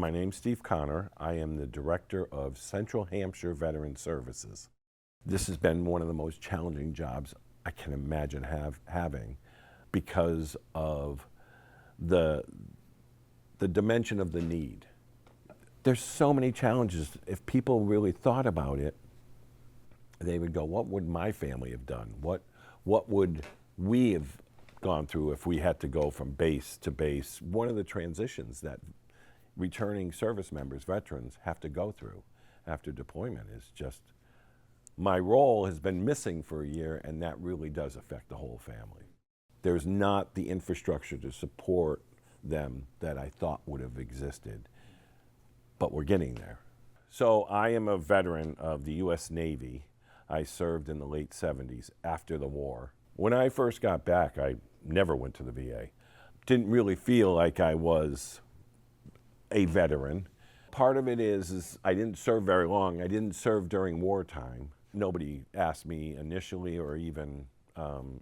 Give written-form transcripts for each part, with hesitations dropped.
My name's Steve Connor. I am the Director of Central Hampshire Veterans Services. This has been one of the most challenging jobs I can imagine having because of the dimension of the need. There's so many challenges. If people really thought about it, they would go, what would my family have done? What would we have gone through if we had to go from base to base? One of the transitions that returning service members, veterans, have to go through after deployment is just, my role has been missing for a year, and that really does affect the whole family. There's not the infrastructure to support them that I thought would have existed, but we're getting there. So I am a veteran of the U.S. Navy. I served in the late 70s after the war. When I first got back, I never went to the VA. Didn't really feel like I was a veteran. Part of it is I didn't serve very long. I didn't serve during wartime. Nobody asked me initially or even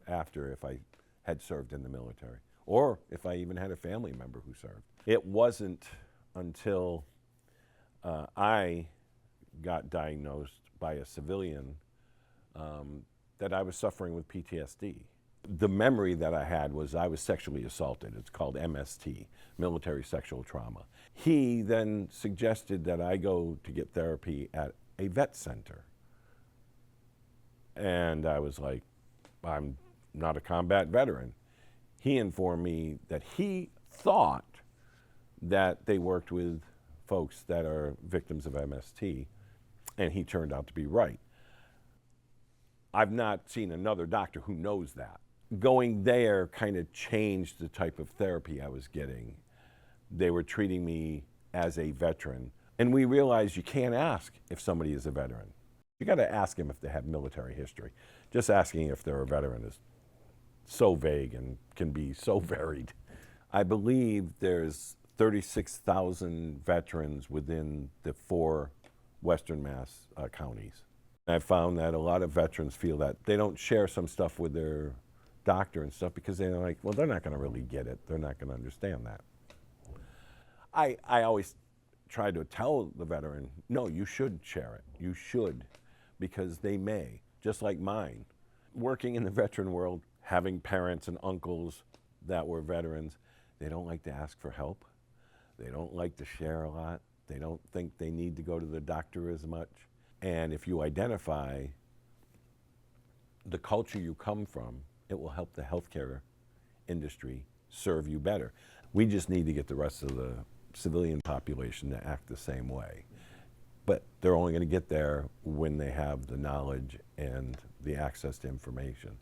after if I had served in the military or if I even had a family member who served. It wasn't until I got diagnosed by a civilian that I was suffering with PTSD. The memory that I had was I was sexually assaulted. It's called MST, military sexual trauma. He then suggested that I go to get therapy at a vet center. And I was like, I'm not a combat veteran. He informed me that he thought that they worked with folks that are victims of MST, and he turned out to be right. I've not seen another doctor who knows that. Going there kind of changed the type of therapy I was getting. They were treating me as a veteran, and we realized you can't ask if somebody is a veteran. You got to ask them if they have military history. Just asking if they're a veteran is so vague and can be so varied. I believe there's 36,000 veterans within the 4 Western Mass counties. I found that a lot of veterans feel that they don't share some stuff with their doctor and stuff because they're like, well, they're not going to really get it. They're not going to understand that. I always try to tell the veteran, no, you should share it. You should, because they may, just like mine. Working in the veteran world, having parents and uncles that were veterans, they don't like to ask for help. They don't like to share a lot. They don't think they need to go to the doctor as much. And if you identify the culture you come from, it will help the healthcare industry serve you better. We just need to get the rest of the civilian population to act the same way. But they're only going to get there when they have the knowledge and the access to information.